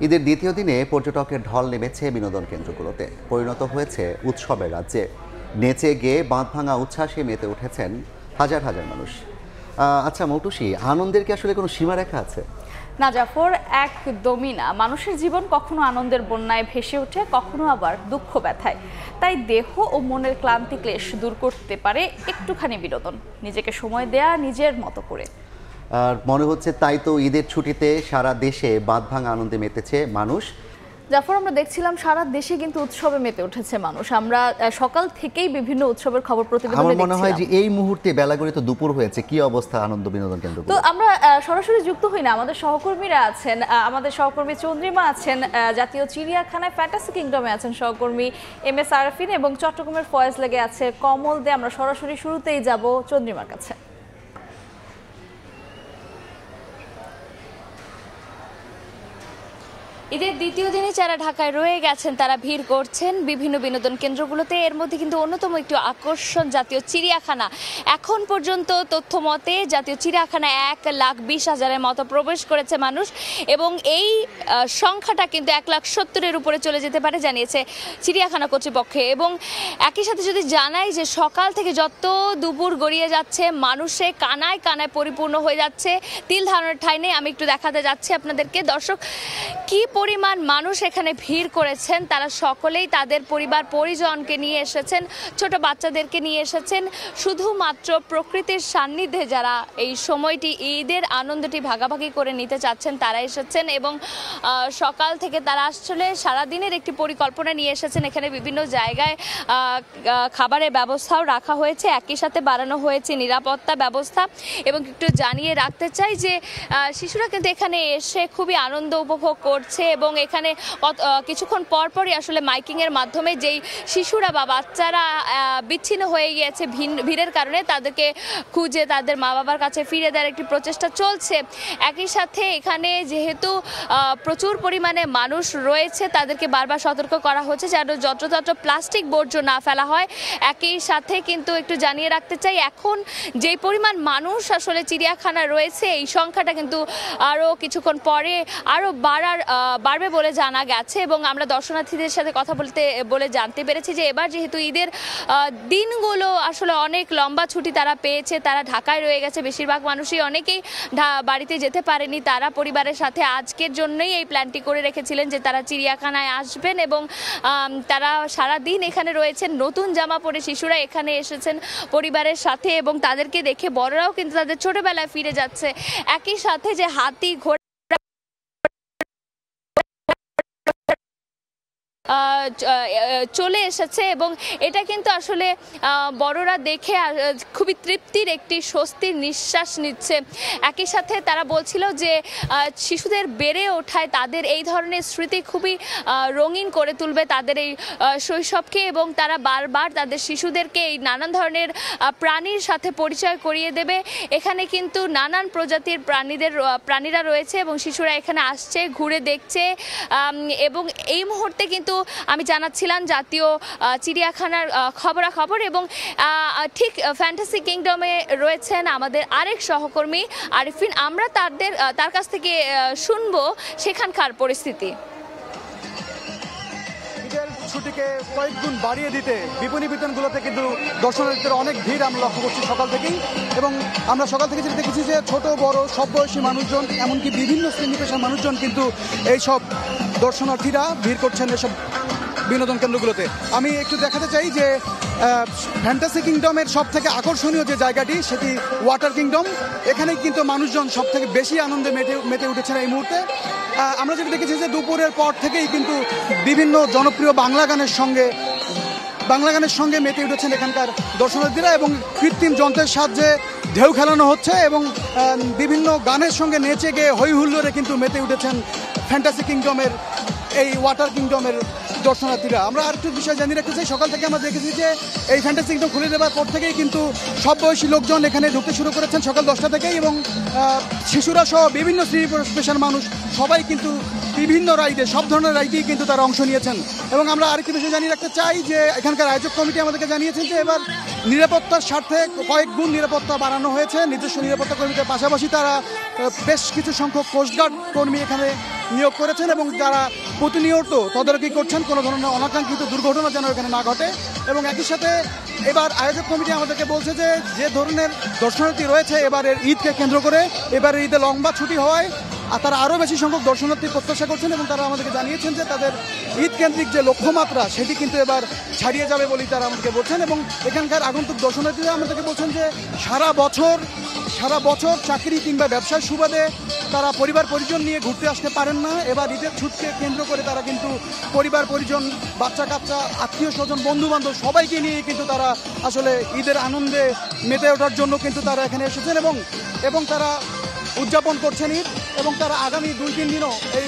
ঈদের দ্বিতীয় দিনে পর্যটকের ঢল নেমেছে বিনোদন কেন্দ্রগুলোতে, পরিণত হয়েছে উৎসবের রাজ্যে। নেচে গেয়ে বাঁধভাঙা উচ্ছ্বাসে মেতে উঠেছেন হাজার হাজার মানুষ। আচ্ছা মৌটুসী, আনন্দের কি আসলে কোনো সীমারেখা আছে? না জাফর, একদমই না। মানুষের জীবন কখনো আনন্দের বন্যায় ভেসে ওঠে, কখনো আবার দুঃখ ব্যথায়। তাই দেহ ও মনের ক্লান্তি ক্লেশ দূর করতে পারে একটুখানি বিনোদন, নিজেকে সময় দেয়া নিজের মতো করে। আর মনে হচ্ছে তাই তো ঈদের ছুটিতে সারা দেশে বাঁধভাঙা আনন্দে মেতেছে মানুষ। জাফর, আমরা দেখছিলাম সারা দেশে কিন্তু উৎসবে মেতে উঠেছে মানুষ। আমরা সকাল থেকেই বিভিন্ন উৎসবের খবর প্রতিবেদনে আমার মনে হয় যে এই মুহূর্তে বেলাগড়ে তো দুপুর হয়েছে, কি অবস্থা আনন্দ বিনোদন কেন্দ্র। তো আমরা সরাসরি যুক্ত হই না, আমাদের সহকর্মীরা আছেন, আমাদের সহকর্মী চন্দ্রিমা আছেন, জাতীয় চিড়িয়াখানায় ফ্যান্টাসি কিংডমে আছেন সহকর্মী MS আরাফিন, এবং চট্টগ্রামের ফয়েজ লেগে আছে কমল দে। আমরা সরাসরি শুরুতেই যাব চন্দ্রিমার কাছে। ঈদের দ্বিতীয় দিনে যারা ঢাকায় রয়ে গেছেন তারা ভিড় করছেন বিভিন্ন বিনোদন কেন্দ্রগুলোতে। এর মধ্যে কিন্তু অন্যতম একটি আকর্ষণ জাতীয় চিড়িয়াখানা। এখন পর্যন্ত তথ্য মতে জাতীয় চিড়িয়াখানায় 1,20,000-এর মতো প্রবেশ করেছে মানুষ, এবং এই সংখ্যাটা কিন্তু 1,70,000-এর উপরে চলে যেতে পারে জানিয়েছে চিড়িয়াখানা কর্তৃপক্ষ। এবং একই সাথে যদি জানাই যে সকাল থেকে যত দুপুর গড়িয়ে যাচ্ছে মানুষে কানায় কানায় পরিপূর্ণ হয়ে যাচ্ছে, তিল ধারণের ঠাঁই নেই। আমি একটু দেখাতে যাচ্ছি আপনাদেরকে। দর্শক, কি পরিমাণ মানুষ এখানে ভিড় করেছেন। তারা সকলেই তাদের পরিবার পরিজনকে নিয়ে এসেছেন, ছোট বাচ্চাদেরকে নিয়ে এসেছেন। শুধুমাত্র প্রকৃতির সান্নিধ্যে যারা এই সময়টি ঈদের আনন্দটি ভাগাভাগি করে নিতে চাচ্ছেন তারা এসেছেন, এবং সকাল থেকে তারা আসলে সারাদিনের একটি পরিকল্পনা নিয়ে এসেছেন। এখানে বিভিন্ন জায়গায় খাবারের ব্যবস্থাও রাখা হয়েছে, একই সাথে বাড়ানো হয়েছে নিরাপত্তা ব্যবস্থা। এবং একটু জানিয়ে রাখতে চাই যে শিশুরা কিন্তু এখানে এসে খুবই আনন্দ উপভোগ করছে, এবং এখানে কিছুক্ষণ পরপরই আসলে মাইকিংয়ের মাধ্যমে যেই শিশুরা বা বাচ্চারা বিচ্ছিন্ন হয়ে গিয়েছে ভিড়ের কারণে তাদেরকে খুঁজে তাদের মা বাবার কাছে ফিরে দেওয়ার একটি প্রচেষ্টা চলছে। একই সাথে এখানে যেহেতু প্রচুর পরিমাণে মানুষ রয়েছে তাদেরকে বারবার সতর্ক করা হচ্ছে যেন যত্রতত্র প্লাস্টিক বর্জ্য না ফেলা হয়। একই সাথে কিন্তু একটু জানিয়ে রাখতে চাই, এখন যেই পরিমাণ মানুষ আসলে চিড়িয়াখানা রয়েছে এই সংখ্যাটা কিন্তু আরও কিছুক্ষণ পরে আরও বাড়বে বলে জানা গেছে। এবং আমরা দর্শনার্থীদের সাথে কথা বলে জানতে পেরেছি যে এবার যেহেতু ঈদের দিনগুলো আসলে অনেক লম্বা ছুটি তারা পেয়েছে, তারা ঢাকায় রয়ে গেছে, বেশিরভাগ মানুষই অনেকেই বাড়িতে যেতে পারেনি। তারা পরিবারের সাথে আজকের জন্যই এই প্ল্যানটি করে রেখেছিলেন যে তারা চিড়িয়াখানায় আসবেন, এবং তারা সারাদিন এখানে রয়েছেন। নতুন জামা পরে শিশুরা এখানে এসেছেন পরিবারের সাথে, এবং তাদেরকে দেখে বড়রাও কিন্তু তাদের ছোটবেলায় ফিরে যাচ্ছে। একই সাথে যে হাতি ঘোড়া চলে এসেছে, এবং এটা কিন্তু আসলে বড়রা দেখে খুবই তৃপ্তির একটি স্বস্তির নিঃশ্বাস নিচ্ছে। একই সাথে তারা বলছিল যে শিশুদের বেড়ে ওঠায় তাদের এই ধরনের স্মৃতি খুবই রঙিন করে তুলবে তাদের এই শৈশবকে, এবং তারা বারবার তাদের শিশুদেরকে এই নানান ধরনের প্রাণীর সাথে পরিচয় করিয়ে দেবে। এখানে কিন্তু নানান প্রজাতির প্রাণীরা রয়েছে, এবং শিশুরা এখানে আসছে, ঘুরে দেখছে। এবং এই মুহূর্তে কিন্তু আমি জানাচ্ছিলাম জাতীয় চিড়িয়াখানার খবরাখবর, এবং ঠিক ফ্যান্টাসি কিংডমে রয়েছেন আমাদের আরেক সহকর্মী আরিফিন। আমরা তার কাছ থেকে শুনবো সেখানকার পরিস্থিতি। ঈদের ছুটিকে কয়েক গুণ বাড়িয়ে দিতে বিপণী বিতানগুলোতে কিন্তু দর্শনার্থীদের অনেক ভিড় আমরা লক্ষ্য করছি সকাল থেকেই। এবং আমরা সকাল থেকে যেটা দেখেছি যে ছোট বড় সব বয়সী মানুষজন, এমনকি বিভিন্ন শ্রেণী পেশার মানুষজন কিন্তু এইসব দর্শনার্থীরা ভিড় করছেন এসব বিনোদন কেন্দ্রগুলোতে। আমি একটু দেখাতে চাই যে ফ্যান্টাসি কিংডমের সব থেকে আকর্ষণীয় যে জায়গাটি সেটি ওয়াটার কিংডম। এখানেই কিন্তু মানুষজন সব থেকে বেশি আনন্দে মেতে উঠেছেন এই মুহূর্তে। আমরা যেটা দেখেছি যে দুপুরের পর থেকেই কিন্তু বিভিন্ন জনপ্রিয় বাংলা গানের সঙ্গে মেতে উঠেছেন এখানকার দর্শনার্থীরা, এবং কৃত্রিম যন্ত্রের সাহায্যে ঢেউ খেলানো হচ্ছে, এবং বিভিন্ন গানের সঙ্গে নেচে গিয়ে হই হুল্লোড়ে কিন্তু মেতে উঠেছেন ফ্যান্টাসি কিংডমের এই ওয়াটার কিংডমের দর্শনার্থীরা। আমরা আর একটু বিষয় জানিয়ে রাখতে চাই, সকাল থেকে আমরা দেখেছি যে এই ফ্যান্টাসি কিংডম খুলে দেওয়ার পর থেকেই কিন্তু সব বয়সী লোকজন এখানে ঢুকতে শুরু করেছেন সকাল 10টা থেকেই, এবং শিশুরা সহ বিভিন্ন শ্রেণী পেশার মানুষ সবাই কিন্তু বিভিন্ন রাইডে, সব ধরনের রাইডেই কিন্তু তারা অংশ নিয়েছেন। এবং আমরা আরেকটি বিষয় জানিয়ে রাখতে চাই যে এখানকার আয়োজক কমিটি আমাদেরকে জানিয়েছেন যে এবার নিরাপত্তার স্বার্থে কয়েক গুণ নিরাপত্তা বাড়ানো হয়েছে। নিজস্ব নিরাপত্তা কর্মীদের পাশাপাশি তারা বেশ কিছু সংখ্যক কোস্টগার্ড কর্মী এখানে নিয়োগ করেছেন এবং যারা প্রতিনিয়ত তদারকি করছেন কোনো ধরনের অনাকাঙ্ক্ষিত দুর্ঘটনা যেন এখানে না ঘটে। এবং একই সাথে এবার আয়োজক কমিটি আমাদেরকে বলছে যে ধরনের দর্শনার্থী রয়েছে এবারের ঈদকে কেন্দ্র করে, এবারের ঈদে লম্বা ছুটি হওয়ায় তারা আরও বেশি সংখ্যক দর্শনার্থী প্রত্যাশা করছেন এবং তারা আমাদেরকে জানিয়েছেন যে তাদের ঈদ কেন্দ্রিক যে লক্ষ্যমাত্রা সেটি কিন্তু এবার ছাড়িয়ে যাবে বলেই তারা আমাদেরকে বলছেন। এবং এখানকার আগন্তুক দর্শনার্থীরা আমাদেরকে বলছেন যে সারা বছর চাকরি কিংবা ব্যবসার সুবাদে তারা পরিবার পরিজন নিয়ে ঘুরতে আসতে পারেন না। এবার ঈদের ছুটিকে কেন্দ্র করে তারা কিন্তু পরিবার পরিজন, বাচ্চা কাচ্চা, আত্মীয় স্বজন, বন্ধু বান্ধব সবাইকে নিয়ে কিন্তু তারা আসলে ঈদের আনন্দে মেতে ওঠার জন্য কিন্তু তারা এখানে এসেছেন এবং তারা উদযাপন করছেন ঈদ, এবং তারা আগামী 2-3 দিনও এই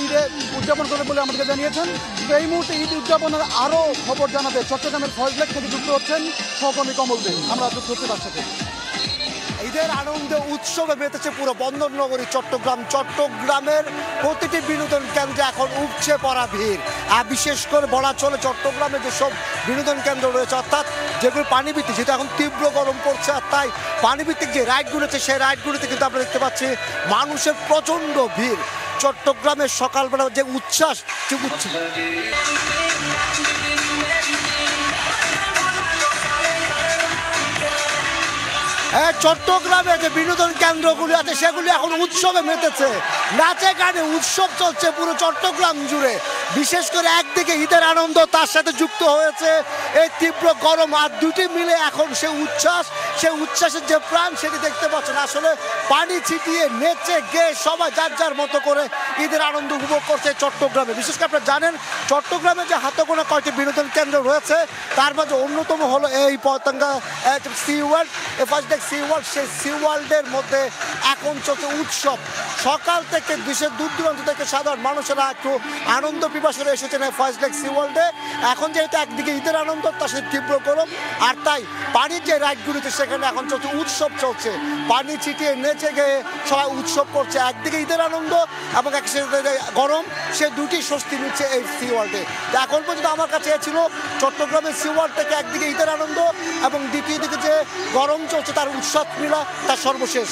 ঈদে উদযাপন করবে বলে আমাদেরকে জানিয়েছেন। তো এই মুহূর্তে ঈদ উদযাপনের আরও খবর জানাতে চট্টগ্রামের ফয়েজ লেক থেকে যুক্ত হচ্ছেন সহকর্মী কমল দে। আমরা যুক্ত হচ্ছি তার সাথে। ঈদের আনন্দে উৎসবে মেতেছে পুরো বন্দরনগরী চট্টগ্রামের প্রতিটি বিনোদন কেন্দ্রে এখন উপচে পড়া ভিড়। আর বিশেষ করে বলা চলে চট্টগ্রামে যেসব বিনোদন কেন্দ্র রয়েছে, অর্থাৎ যেগুলো পানিভিত্তিক, যেটা এখন তীব্র গরম পড়ছে, আর তাই পানিভিত্তিক যে রাইডগুলো আছে সেই রাইডগুলোতে কিন্তু আমরা দেখতে পাচ্ছি মানুষের প্রচণ্ড ভিড়। চট্টগ্রামের সকালবেলা যে উচ্ছ্বাস, চট্টগ্রামে যে বিনোদন কেন্দ্রগুলি আছে সেগুলি এখন উৎসবে মেতেছে, নাচে গানে উৎসব চলছে পুরো চট্টগ্রাম জুড়ে। বিশেষ করে একদিকে ঈদের আনন্দ, তার সাথে যুক্ত হয়েছে এই তীব্র গরম, আর দুটি মিলে এখন সেই উচ্ছ্বাসের যে প্রাণ সেটি দেখতে পাচ্ছেন। আসলে পানি ছিটিয়ে নেচে গেয়ে সবাই যার মতো করে ঈদের আনন্দ উপভোগ করছে চট্টগ্রামে। বিশেষ করে আপনারা জানেন চট্টগ্রামে যে হাতে গোনা কয়েকটি বিনোদন কেন্দ্র রয়েছে তার মাঝে অন্যতম হলো এই Patenga sea world, sea world. সেই সি ওয়ার্ল্ডের মধ্যে এখন চলছে উৎসব। সকাল থেকে দেশের দূর দূরান্ত থেকে সাধারণ মানুষেরা একটু আনন্দ পিপাসে এসেছেন এই ফয়েজ লেক সি ওয়ার্ল্ডে। এখন যেহেতু একদিকে ঈদের আনন্দ, তার সাথে তীব্র গরম, আর তাই পানির যে রাইডগুলিতে সেখানে এখন চলছে উৎসব চলছে। পানি ছিটিয়ে নেচে গিয়ে সবাই উৎসব করছে, একদিকে ঈদের আনন্দ এবং একসাথে গরম, সে দুটি স্বস্তি নিচ্ছে এই সি ওয়ার্ল্ডে। এখন পর্যন্ত আমার কাছে ছিল চট্টগ্রামের সি ওয়ার্ল্ড থেকে একদিকে ঈদের আনন্দ এবং দ্বিতীয় দিকে যে গরম চলছে তার উৎসব মিলা তার সর্বশেষ।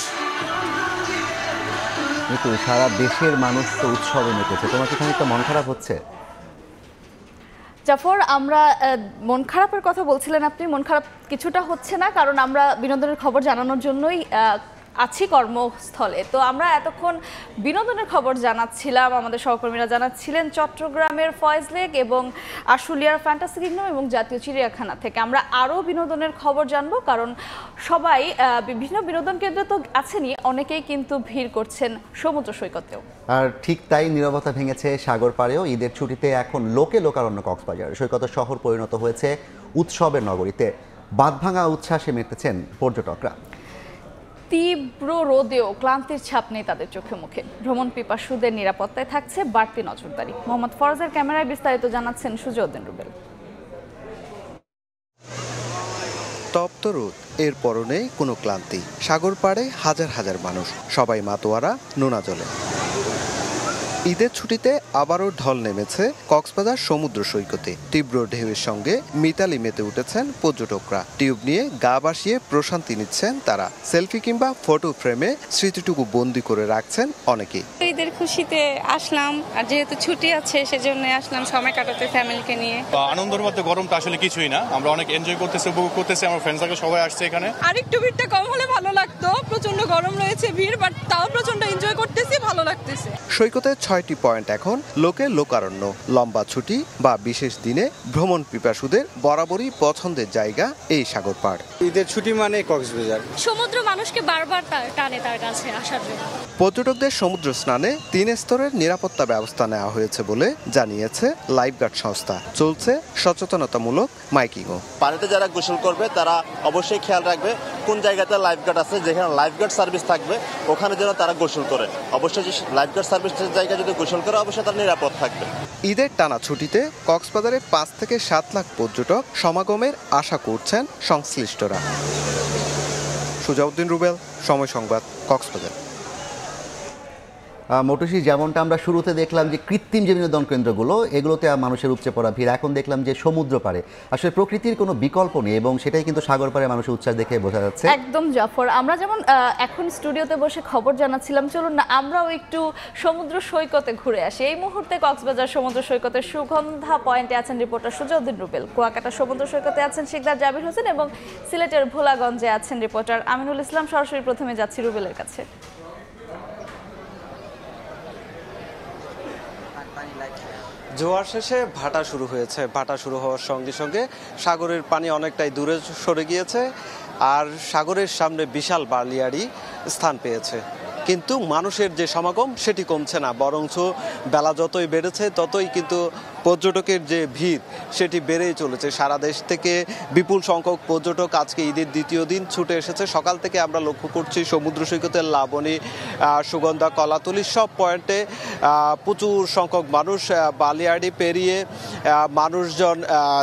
কিন্তু সারা দেশের মানুষ তো উৎসবে মেতেছে, তোমার কি খানিকটা মন খারাপ হচ্ছে? জাফর, আমরা মন খারাপের কথা বলছিলেন আপনি, মন খারাপ কিছুটা হচ্ছে না, কারণ আমরা বিনোদনের খবর জানানোর জন্যই আছি কর্মস্থলে। তো আমরা এতক্ষণ বিনোদনের খবর জানাচ্ছিলাম, আমাদের সহকর্মীরা জানাচ্ছিলেন চট্টগ্রামের ফয়েজ লেক এবং আশুলিয়ার ফ্যান্টাসি কিংডম এবং জাতীয় চিড়িয়াখানা থেকে। আমরা আরও বিনোদনের খবর জানবো, কারণ সবাই বিভিন্ন বিনোদন কেন্দ্রে তো আছেনই, অনেকেই কিন্তু ভিড় করছেন সমুদ্র সৈকতেও। আর ঠিক তাই নীরবতা ভেঙেছে সাগর পাড়েও। ঈদের ছুটিতে এখন লোকারণ্য কক্সবাজার সৈকত শহর পরিণত হয়েছে উৎসবের নগরীতে। বাঁধভাঙা উচ্ছ্বাসে মেতেছেন পর্যটকরা। তীব্র রোদেও ক্লান্তির ছাপ নেই তাদের চোখে মুখে। ভ্রমণ পিপাসুদের নিরাপত্তায় থাকছে বাড়তি নজরদারি। মোহাম্মদ ফরাজের ক্যামেরায় বিস্তারিত জানাচ্ছেন সুজউদ্দিন রুবেল। তপ্ত রোদ, এর পরনে কোনো ক্লান্তি। সাগর পাড়ে হাজার হাজার মানুষ, সবাই মাতোয়ারা নোনা জলে। ঈদের ছুটিতে আবারও ঢল নেমেছে কক্সবাজার সমুদ্র সৈকতে। তীব্র ঢেউয়ের সঙ্গে মিতালি মেতে উঠেছেন পর্যটকরা। টিউব নিয়ে গা ভাসিয়ে প্রশান্তি নিচ্ছেন তারা। সেলফি কিংবা ফটো ফ্রেমে স্মৃতিটুকু বন্দি করে রাখছেন অনেকেই। ঈদের খুশিতে আসলাম, আর যেহেতু ছুটি আছে সেজন্য আসলাম সময় কাটাতে ফ্যামিলিকে নিয়ে। আনন্দের মধ্যে গরমটা আসলে কিছুই না, আমরা অনেক এনজয় করতেছি, উপভোগ করতেছি। আমার ফ্রেন্ড সার্কেল সবাই আসছে এখানে। আরেকটু ভিড়টা কম হলে ভালো লাগতো, প্রচন্ড গরম রয়েছে ভিড়, বাট তাও প্রচন্ড এনজয় করতেছি, ভালো লাগতেছে। সৈকতে 6টি পয়েন্ট এখন লোকারণ্য। লম্বা ছুটি বা বিশেষ দিনে ভ্রমণ পিপাসুদের বরাবরই পছন্দের জায়গা এই সাগর পাড়। ঈদের ছুটি মানে কক্সবাজার। সমুদ্র মানুষকে বারবার টানে তার কাছে আসার জন্য। পর্যটকদের সমুদ্র স্নানে 3 স্তরের নিরাপত্তা ব্যবস্থা নেওয়া হয়েছে বলে জানিয়েছে লাইফগার্ড সংস্থা। চলছে সচেতনতামূলক মাইকিংও। পানিতে যারা গোসল করবে তারা অবশ্যই খেয়াল রাখবে কোন জায়গাতে লাইফগার্ড আছে, যেখানে লাইফগার্ড সার্ভিস থাকবে ওখানে যেন তারা গোসল করে। অবশ্যই লাইফগার্ড সার্ভিসের জায়গায় যদি গোসল করে অবশ্যই তারা নিরাপদ থাকবে। ঈদের টানা ছুটিতে কক্সবাজারে 5 থেকে 7 লাখ পর্যটক সমাগমের আশা করছেন সংশ্লিষ্টরা। সুজউদ্দিন রুবেল, সময় সংবাদ, কক্সবাজার। মোটুসি, যেমনটা আমরা শুরুতে দেখলাম যে কৃত্রিম যে বিনোদন কেন্দ্রগুলো এগুলোতে মানুষের উপচে পড়া ভিড়, এখন দেখলাম যে সমুদ্র পাড়ে আসলে প্রকৃতির কোনো বিকল্প নেই এবং সেটাই কিন্তু সাগর পাড়ে মানুষের উচ্ছ্বাস দেখে বোঝা যাচ্ছে। একদম জাফর, আমরা যেমন এখন স্টুডিওতে বসে খবর জানাচ্ছিলাম, চলুন না আমরাও একটু সমুদ্র সৈকতে ঘুরে আসি। এই মুহূর্তে কক্সবাজার সমুদ্র সৈকতের সুগন্ধা পয়েন্টে আছেন রিপোর্টার সুজাউদ্দিন রুবেল, কুয়াকাটা সমুদ্র সৈকতে আছেন শিকদার জাবির হোসেন এবং সিলেটের ভোলাগঞ্জে আছেন রিপোর্টার আমিনুল ইসলাম। সরাসরি প্রথমে যাচ্ছি রুবেলের কাছে। জোয়ার শেষে ভাটা শুরু হয়েছে। ভাটা শুরু হওয়ার সঙ্গে সঙ্গে সাগরের পানি অনেকটাই দূরে সরে গিয়েছে আর সাগরের সামনে বিশাল বালিয়াড়ি স্থান পেয়েছে, কিন্তু মানুষের যে সমাগম সেটি কমছে না, বরঞ্চ বেলা যতই বেড়েছে ততই কিন্তু পর্যটকের যে ভিড় সেটি বেড়েই চলেছে। সারা দেশ থেকে বিপুল সংখ্যক পর্যটক আজকে ঈদের দ্বিতীয় দিন ছুটে এসেছে। সকাল থেকে আমরা লক্ষ্য করছি সমুদ্র সৈকতের লাবণী, সুগন্ধা, কলাতলি সব পয়েন্টে প্রচুর সংখ্যক মানুষ বালিয়াড়ি পেরিয়ে মানুষজন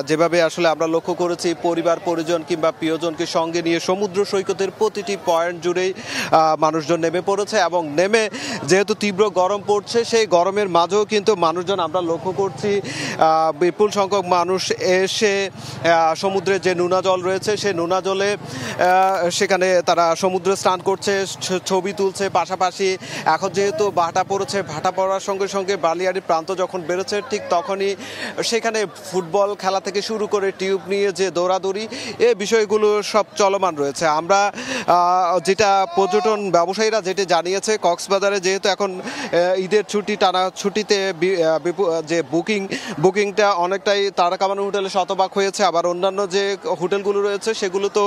যেভাবে আসলে আমরা লক্ষ্য করেছি পরিবার পরিজন কিংবা প্রিয়জনকে সঙ্গে নিয়ে সমুদ্র সৈকতের প্রতিটি পয়েন্ট জুড়েই মানুষজন নেমে পড়েছে এবং নেমে যেহেতু তীব্র গরম পড়ছে সেই গরমের মাঝেও কিন্তু মানুষজন আমরা লক্ষ্য করছি বিপুল সংখ্যক মানুষ এসে সমুদ্রের যে নোনা জল রয়েছে সেই নোনা জলে সেখানে তারা সমুদ্রে স্নান করছে, ছবি তুলছে। পাশাপাশি এখন যেহেতু ভাটা পড়েছে, ভাটা পড়ার সঙ্গে সঙ্গে বালিয়াড়ির প্রান্ত যখন বেড়েছে ঠিক তখনই সেখানে ফুটবল খেলা থেকে শুরু করে টিউব নিয়ে যে দৌড়াদৌড়ি এই বিষয়গুলো সব চলমান রয়েছে। আমরা যেটা পর্যটন ব্যবসায়ীরা যেটি জানিয়েছে, কক্সবাজারে যেহেতু এখন ঈদের ছুটি, টানা ছুটিতে যে বুকিংটা অনেকটাই তারা কামানো হোটেলে শতভাগ হয়েছে, আবার অন্যান্য যে হোটেলগুলো রয়েছে সেগুলো তো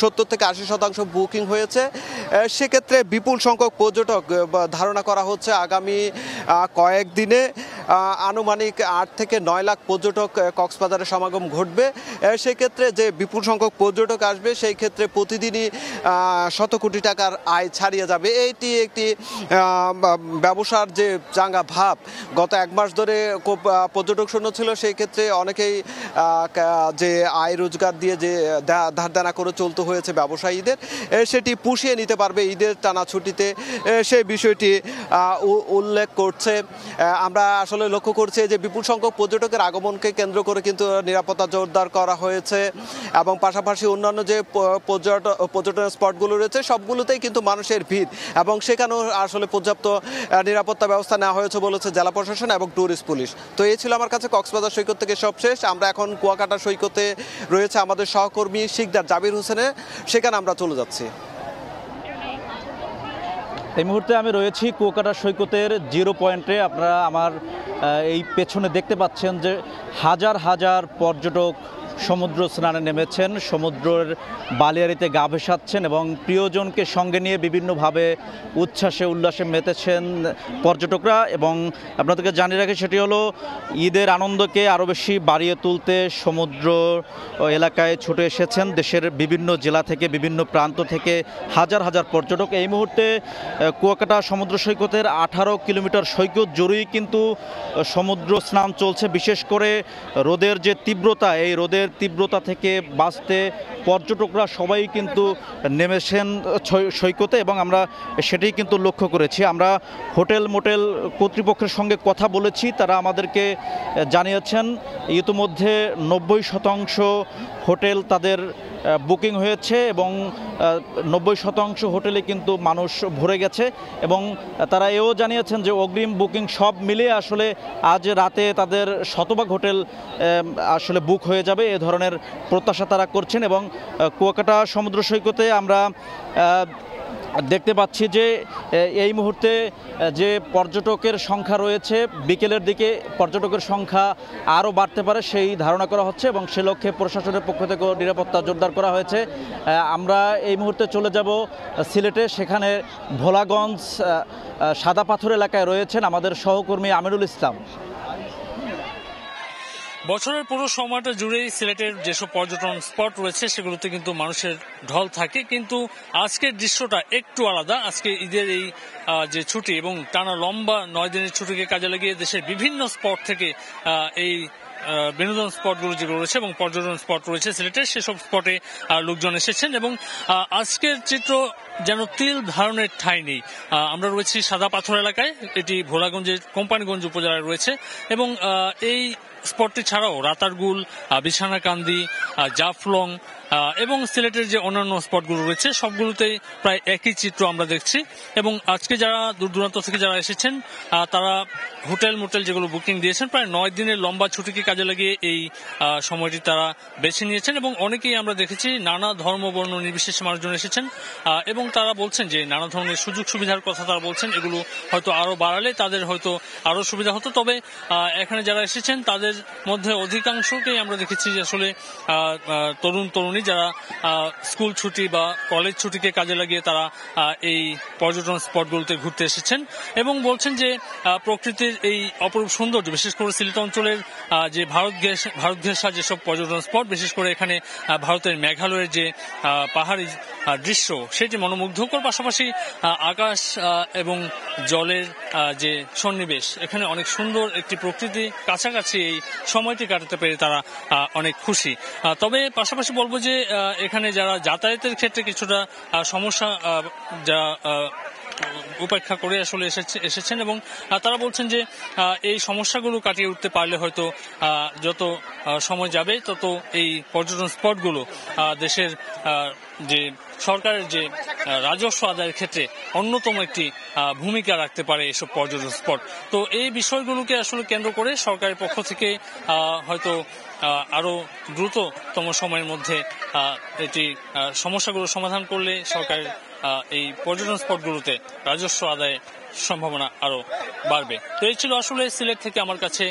70 থেকে 80% বুকিং হয়েছে। সেক্ষেত্রে বিপুল সংখ্যক পর্যটক ধারণা করা হচ্ছে আগামী কয়েকদিনে আনুমানিক 8 থেকে 9 লাখ পর্যটক কক্সবাজারে সমাগম ঘটবে। সেক্ষেত্রে যে বিপুল সংখ্যক পর্যটক আসবে সেই ক্ষেত্রে প্রতিদিনই 100 কোটি টাকার আয় ছাড়িয়ে যাবে। এইটি একটি ব্যবসার যে চাঙ্গা ভাব, গত 1 মাস ধরে পর্যটক শূন্য ছিল, সেই ক্ষেত্রে অনেকেই যে আয় রোজগার দিয়ে যে ধার দেনা করে চলতে হয়েছে ব্যবসায়ীদের, সেটি পুষিয়ে নিতে পারবে ঈদের টানা ছুটিতে, সেই বিষয়টি উল্লেখ করছে। আমরা আসলে লক্ষ্য করছি যে বিপুল সংখ্যক পর্যটকের আগমনকে কেন্দ্র করে কিন্তু নিরাপত্তা জোরদার করা হয়েছে এবং পাশাপাশি অন্যান্য যে পর্যটন স্পটগুলো রয়েছে সবগুলোতেই কিন্তু মানুষের ভিড় এবং সেখানেও আসলে পর্যাপ্ত নিরাপত্তা ব্যবস্থা নেওয়া হয়েছে বলেছে জেলা প্রশাসন এবং ট্যুরিস্ট পুলিশ। তো এই ছিল আমার কাছে কক্সবাজার সৈকত থেকে সব শেষ। আমরা এখন কুয়াকাটা সৈকতে রয়েছে আমাদের সহকর্মী শিকদার জাবির হোসেনের, সেখানে আমরা চলে যাচ্ছি। এই মুহূর্তে আমি রয়েছি কুয়াকাটা সৈকতের জিরো পয়েন্টে। আপনারা আমার এই পেছনে দেখতে পাচ্ছেন যে হাজার হাজার পর্যটক সমুদ্র স্নানে নেমেছেন, সমুদ্রের বালিয়াড়িতে গা ভেসাচ্ছেন এবং প্রিয়জনকে সঙ্গে নিয়ে বিভিন্নভাবে উচ্ছ্বাসে উল্লাসে মেতেছেন পর্যটকরা। এবং আপনাদেরকে জানিয়ে রাখি সেটি হলো ঈদের আনন্দকে আরও বেশি বাড়িয়ে তুলতে সমুদ্র এলাকায় ছুটে এসেছেন দেশের বিভিন্ন জেলা থেকে, বিভিন্ন প্রান্ত থেকে হাজার হাজার পর্যটক। এই মুহূর্তে কুয়াকাটা সমুদ্র সৈকতের 18 কিলোমিটার সৈকত জুড়েই কিন্তু সমুদ্র স্নান চলছে। বিশেষ করে রোদের যে তীব্রতা, এই রোদের তীব্রতা থেকে বাঁচতে পর্যটকরা সবাই কিন্তু নেমেছেন সৈকতে এবং আমরা সেটাই কিন্তু লক্ষ্য করেছি। আমরা হোটেল মোটেল কর্তৃপক্ষের সঙ্গে কথা বলেছি, তারা আমাদেরকে জানিয়েছেন ইতিমধ্যে 90% হোটেল তাদের বুকিং হয়েছে এবং 90% হোটেলে কিন্তু মানুষ ভরে গেছে এবং তারা এও জানিয়েছেন যে অগ্রিম বুকিং সব মিলিয়ে আসলে আজ রাতে তাদের শতভাগ হোটেল আসলে বুক হয়ে যাবে, এ ধরনের প্রত্যাশা তারা করছেন। এবং কুয়াকাটা সমুদ্র সৈকতে আমরা দেখতে পাচ্ছি যে এই মুহূর্তে যে পর্যটকের সংখ্যা রয়েছে, বিকেলের দিকে পর্যটকের সংখ্যা আরও বাড়তে পারে সেই ধারণা করা হচ্ছে এবং সে লক্ষ্যে প্রশাসনের পক্ষ থেকে নিরাপত্তা জোরদার করা হয়েছে। আমরা এই মুহূর্তে চলে যাব সিলেটে, সেখানে ভোলাগঞ্জ সাদা পাথর এলাকায় রয়েছেন আমাদের সহকর্মী আমিনুল ইসলাম। বছরের পুরো সময়টা জুড়েই সিলেটের যেসব পর্যটন স্পট রয়েছে সেগুলোতে কিন্তু মানুষের ঢল থাকে, কিন্তু আজকের দৃশ্যটা একটু আলাদা। আজকে ঈদের এই যে ছুটি এবং টানা লম্বা 9 দিনের ছুটিকে কাজে লাগিয়ে দেশের বিভিন্ন স্পট থেকে এই বিনোদন স্পটগুলো যেগুলো রয়েছে এবং পর্যটন স্পট রয়েছে সিলেটের, সেসব স্পটে লোকজন এসেছেন এবং আজকের চিত্র যেন তিল ধারণের ঠাঁই নেই। আমরা রয়েছি সাদা পাথর এলাকায়, এটি ভোলাগঞ্জের কোম্পানিগঞ্জ উপজেলায় রয়েছে এবং এই স্পটটি ছাড়াও রাতারগুল, বিছানাকান্দি, জাফলং এবং সিলেটের যে অন্যান্য স্পটগুলো রয়েছে সবগুলোতেই প্রায় একই চিত্র আমরা দেখছি। এবং আজকে যারা দূর দূরান্ত থেকে যারা এসেছেন তারা হোটেল মোটেল যেগুলো বুকিং দিয়েছেন, প্রায় 9 দিনের লম্বা ছুটিকে কাজে লাগিয়ে এই সময়টি তারা বেছে নিয়েছেন এবং অনেকেই আমরা দেখেছি নানা ধর্ম বর্ণ নির্বিশেষে মানুষজন এসেছেন এবং তারা বলছেন যে নানা ধরনের সুযোগ সুবিধার কথা তারা বলছেন, এগুলো হয়তো আরো বাড়ালে তাদের হয়তো আরো সুবিধা হতো। তবে এখানে যারা এসেছেন তাদের মধ্যে অধিকাংশকেই আমরা দেখেছি যে আসলে তরুণ তরুণী যারা স্কুল ছুটি বা কলেজ ছুটিকে কাজে লাগিয়ে তারা এই পর্যটন স্পটগুলোতে ঘুরতে এসেছেন এবং বলছেন যে প্রকৃতির এই অপরূপ সৌন্দর্য, বিশেষ করে সিলেট অঞ্চলের যে ভারত ঘেঁষা যেসব পর্যটন স্পট, বিশেষ করে এখানে ভারতের মেঘালয়ের যে পাহাড়ি দৃশ্য সেটি মনোমুগ্ধকর, পাশাপাশি আকাশ এবং জলের যে সন্নিবেশ, এখানে অনেক সুন্দর একটি প্রকৃতি কাছাকাছি এই সময়টি কাটাতে পেরে তারা অনেক খুশি। তবে পাশাপাশি বলবো যে এখানে যারা যাতায়াতের ক্ষেত্রে কিছুটা সমস্যা যা উপেক্ষা করে আসলে এসেছেন এবং তারা বলছেন যে এই সমস্যাগুলো কাটিয়ে উঠতে পারলে হয়তো যত সময় যাবে তত এই পর্যটন স্পটগুলো দেশের যে সরকারের যে রাজস্ব আদায়ের ক্ষেত্রে অন্যতম একটি ভূমিকা রাখতে পারে এসব পর্যটন স্পট। তো এই বিষয়গুলোকে আসলে কেন্দ্র করে সরকারের পক্ষ থেকে হয়তো আরো দ্রুততম সময়ের মধ্যে এটি সমস্যাগুলো সমাধান করলে সরকারের এই পর্যটন স্পটগুলোতে রাজস্ব আদায়ের সম্ভাবনা আরো বাড়বে। তো এই ছিল আসলে সিলেট থেকে আমার কাছে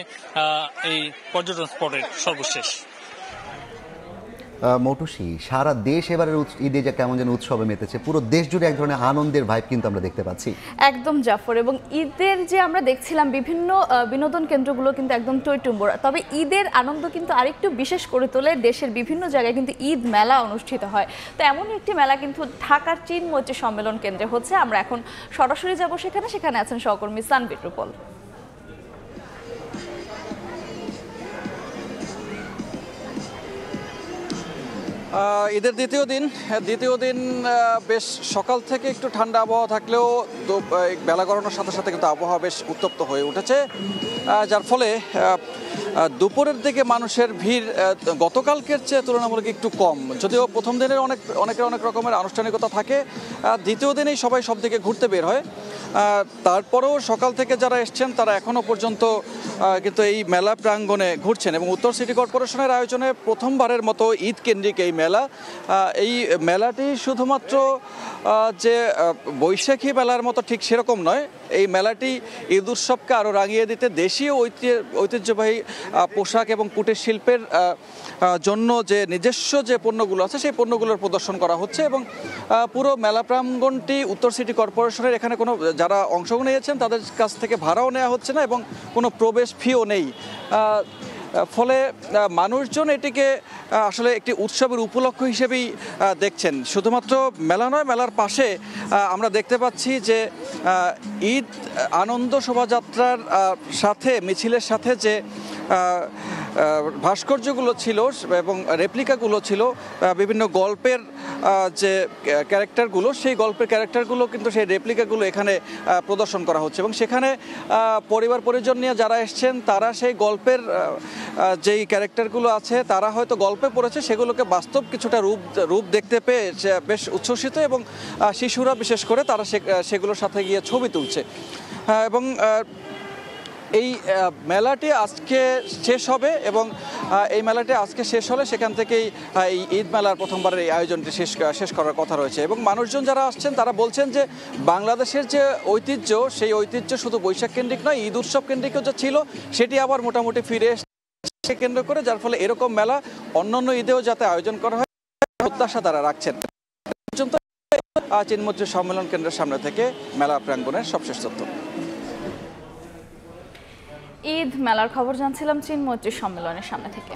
এই পর্যটন স্পটের সর্বশেষ। মৌটুসী, সারা দেশ এবারের ঈদে যে কেমন যেন উৎসবে মেতেছে, পুরো দেশ জুড়ে এক ধরনের আনন্দের ভাইব কিন্তু আমরা দেখতে পাচ্ছি। একদম জাফর, এবং ঈদের যে আমরা দেখছিলাম বিভিন্ন বিনোদন কেন্দ্রগুলো কিন্তু একদম টইটুম্বর। তবে ঈদের আনন্দ কিন্তু আরেকটু বিশেষ করে তোলে দেশের বিভিন্ন জায়গায় কিন্তু ঈদ মেলা অনুষ্ঠিত হয়। তো এমনই একটি মেলা কিন্তু ঢাকার চিনমৈত্রী সম্মেলন কেন্দ্রে হচ্ছে। আমরা এখন সরাসরি যাব সেখানে আছেন সহকর্মী সানবির রূপল। ঈদের দ্বিতীয় দিন বেশ সকাল থেকে একটু ঠান্ডা আবহাওয়া থাকলেও বেলা গড়ানোর সাথে সাথে কিন্তু আবহাওয়া বেশ উত্তপ্ত হয়ে উঠেছে, যার ফলে দুপুরের দিকে মানুষের ভিড় গতকালকের চেয়ে তুলনামূলক একটু কম। যদিও প্রথম দিনের অনেক রকমের আনুষ্ঠানিকতা থাকে, দ্বিতীয় দিনেই সবাই সব দিকে ঘুরতে বের হয়। তারপরেও সকাল থেকে যারা এসছেন তারা এখনও পর্যন্ত কিন্তু এই মেলা প্রাঙ্গণে ঘুরছেন এবং উত্তর সিটি কর্পোরেশনের আয়োজনে প্রথমবারের মতো ঈদ কেন্দ্রিক এই মেলা। এই মেলাটি শুধুমাত্র যে বৈশাখী মেলার মতো ঠিক সেরকম নয়, এই মেলাটি ঈদ উৎসবকে আরও রাঙিয়ে দিতে দেশীয় ঐতিহ্যবাহী পোশাক এবং কুটির শিল্পের জন্য যে নিজস্ব যে পণ্যগুলো আছে সেই পণ্যগুলোর প্রদর্শন করা হচ্ছে এবং পুরো মেলা প্রাঙ্গণটি উত্তর সিটি কর্পোরেশনের, এখানে কোনো যারা অংশগ্রহণ নিয়েছেন তাদের কাছ থেকে ভাড়াও নেওয়া হচ্ছে না এবং কোনো প্রবেশ ফিও নেই। ফলে মানুষজন এটিকে আসলে একটি উৎসবের উপলক্ষ হিসেবেই দেখছেন। শুধুমাত্র মেলা নয়, মেলার পাশে আমরা দেখতে পাচ্ছি যে ঈদ আনন্দ শোভাযাত্রার সাথে মিছিলের সাথে যে ভাস্কর্যগুলো ছিল এবং রেপ্লিকাগুলো ছিল, বিভিন্ন গল্পের যে ক্যারেক্টারগুলো, সেই গল্পের ক্যারেক্টারগুলো কিন্তু সেই রেপ্লিকাগুলো এখানে প্রদর্শন করা হচ্ছে এবং সেখানে পরিবার পরিজন নিয়ে যারা এসছেন তারা সেই গল্পের যেই ক্যারেক্টারগুলো আছে তারা হয়তো গল্পে পড়েছে, সেগুলোকে বাস্তব কিছুটা রূপ দেখতে পেয়ে বেশ উচ্ছ্বসিত এবং শিশুরা বিশেষ করে তারা সেগুলোর সাথে গিয়ে ছবি তুলছে এবং এই মেলাটি আজকে শেষ হবে এবং এই মেলাটি আজকে শেষ হলে সেখান থেকেই এই ঈদ মেলার প্রথমবারের এই আয়োজনটি শেষ করার কথা রয়েছে এবং মানুষজন যারা আসছেন তারা বলছেন যে বাংলাদেশের যে ঐতিহ্য, সেই ঐতিহ্য শুধু বৈশাখ কেন্দ্রিক নয়, ঈদ উৎসব কেন্দ্রিকও যে ছিল সেটি আবার মোটামুটি ফিরে এসে কেন্দ্র করে, যার ফলে এরকম মেলা অন্যান্য ঈদেও যাতে আয়োজন করা হয় প্রত্যাশা তারা রাখছেন। পর্যন্ত চিনমৈত্রী সম্মেলন কেন্দ্রের সামনে থেকে মেলা প্রাঙ্গণের সবশেষ তথ্য। ঈদ মেলার খবর জানছিলাম চিনমৈত্রী সম্মেলনের সামনে থেকে।